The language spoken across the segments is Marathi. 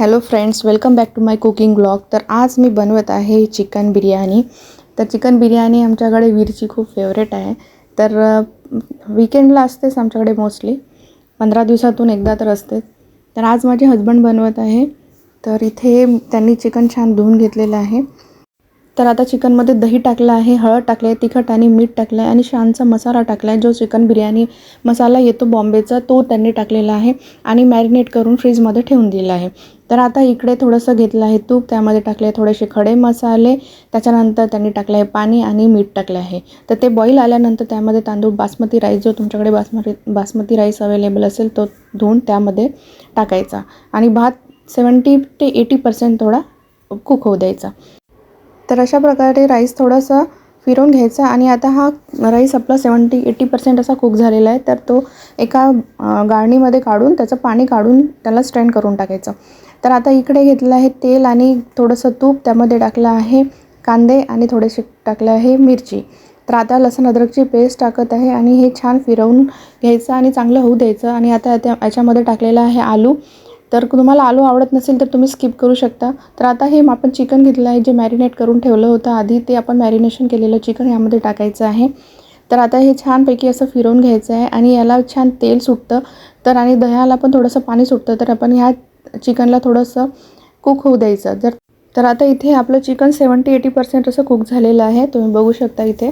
Hello friends, welcome back to my cooking blog. तर आज मी बनवत आहे चिकन बिर्याणी। तर चिकन बिर्याणी आमच्याकडे वीरची खूप फेवरेट आहे। तर वीकेंडला असतेच आमच्याकडे मोस्टली 15 दिवसातून एकदा तर असते। तर आज माझे हस्बंड बनवत आहे। तर इथे त्यांनी चिकन छान धुवून घेतलेलं आहे। तर आता चिकनमध्ये दही टाकलं आहे, हळद टाकले आहे, तिखट आणि मीठ टाकलं आहे आणि छानसा मसाला टाकला आहे। जो चिकन बिर्याणी मसाला येतो बॉम्बेचा तो त्यांनी टाकलेला आहे आणि मॅरिनेट करून फ्रीजमध्ये ठेवून दिला आहे। तर आता इकडे थोडंसं घेतलं आहे तूप, त्यामध्ये टाकले थोडेसे खडे मसाले, त्याच्यानंतर त्यांनी टाकलं आहे पाणी आणि मीठ टाकलं आहे। तर ते बॉईल आल्यानंतर त्यामध्ये तांदूळ बासमती राईस, जो तुमच्याकडे बासमती राईस अवेलेबल असेल तो धुवून त्यामध्ये टाकायचा आणि भात 70 ते 80% थोडा कुक होऊ द्यायचा। तर अशा प्रकारे राईस थोडासा फिरवून घ्यायचा आणि आता हा राईस आपला 70-80% असा कुक झालेला आहे। तर तो एका गाळणीमध्ये काढून त्याचं पाणी काढून त्याला स्ट्रेन करून टाकायचं। तर आता इकडे घेतलं आहे तेल आणि थोडंसं तूप, त्यामध्ये टाकलं आहे कांदे आणि थोडेसे टाकले आहे मिरची। तर आता लसूण अद्रकची पेस्ट टाकत आहे आणि हे छान फिरवून घ्यायचं आणि चांगलं होऊ द्यायचं। आणि आता याच्यामध्ये टाकलेलं आहे आलू। तर तुम्हाला आलू आवडत नसेल तर तुम्ही स्किप करू शकता। तर आता हे आपण चिकन घेतलं आहे जे मॅरिनेट करून ठेवलं होतं आधी, ते आपण मॅरिनेशन केलेलं चिकन यामध्ये टाकायचं आहे। तर आता हे छानपैकी असं फिरवून घ्यायचं आहे आणि याला छान तेल सुटतं तर आणि दह्याला पण थोडंसं पाणी सुटतं। तर आपण ह्या चिकनला थोडंसं कुक होऊ द्यायचं। तर आता इथे आपलं चिकन 70-80% असं कुक झालेलं आहे, तुम्ही बघू शकता इथे।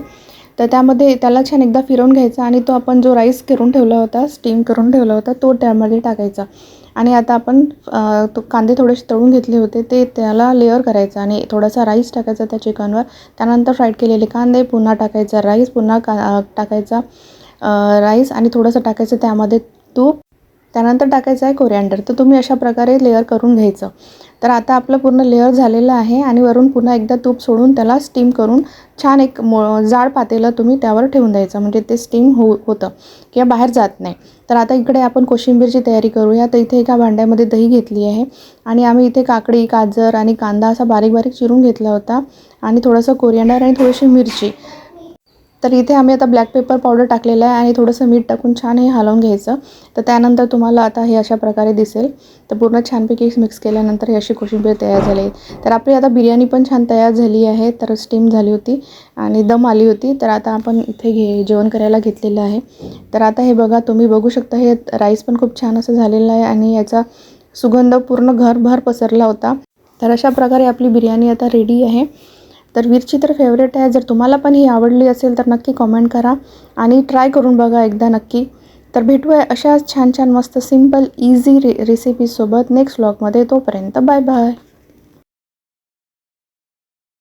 तर त्यामध्ये त्याला छान एकदा फिरवून घ्यायचा आणि तो आपण जो राईस करून ठेवला होता, स्टीम करून ठेवला होता, तो त्यामध्ये टाकायचा। आणि आता आपण तो कांदे थोडेसे तळून घेतले होते ते त्याला लेअर करायचं आणि थोडासा राईस टाकायचा त्या चिकनवर। त्यानंतर फ्राईड केलेले कांदे, पुन्हा टाकायचा राईस, पुन्हा टाकायचा राईस आणि थोडंसं टाकायचं त्यामध्ये तूप, त्यानंतर टाकायचं आहे कोरिअँडर। तर तुम्ही अशा प्रकारे लेअर करून घ्यायचं। तर आता आपलं पूर्ण लेअर झालेलं आहे आणि वरून पुन्हा एकदा तूप सोडून त्याला स्टीम करून छान एक जाड पातेलं तुम्ही त्यावर ठेवून द्यायचं, म्हणजे ते स्टीम होतं किंवा बाहेर जात नाही। तर आता इकडे आपण कोशिंबीरची तयारी करूया। तर इथे एका भांड्यामध्ये दही घेतली आहे आणि आम्ही इथे काकडी, गाजर आणि कांदा असा बारीक बारीक चिरून घेतला होता आणि थोडंसं कोरिअँडर आणि थोडीशी मिरची। तर इथे आम्ही आता ब्लॅक पेपर पावडर टाकलेलं आहे आणि थोडंसं मीठ टाकून छान हे हलवून घ्यायचं। तर त्यानंतर तुम्हाला आता हे अशा प्रकारे दिसेल। तर पूर्ण छानपैकी मिक्स केल्यानंतर ही अशी कोशिंबीर तयार झाली। तर आपली आता बिर्याणी पण छान तयार झाली आहे। तर स्टीम झाली होती आणि दम आली होती। तर आता आपण इथे जेवण करायला घेतलेलं आहे। तर आता हे बघा, तुम्ही बघू शकता हे राईस पण खूप छान असं झालेलं आहे आणि याचा सुगंध पूर्ण घरभर पसरला होता। तर अशा प्रकारे आपली बिर्याणी आता रेडी आहे। तर वीरची तर फेवरेट आहे। जर तुम्हाला पण ही आवडली असेल तर नक्की कमेंट करा आणि ट्राय करून बघा एकदा नक्की। तर भेटूया अशाच छान छान मस्त सिंपल इझी रेसिपीसोबत नेक्स्ट व्लॉगमध्ये। तोपर्यंत बाय बाय।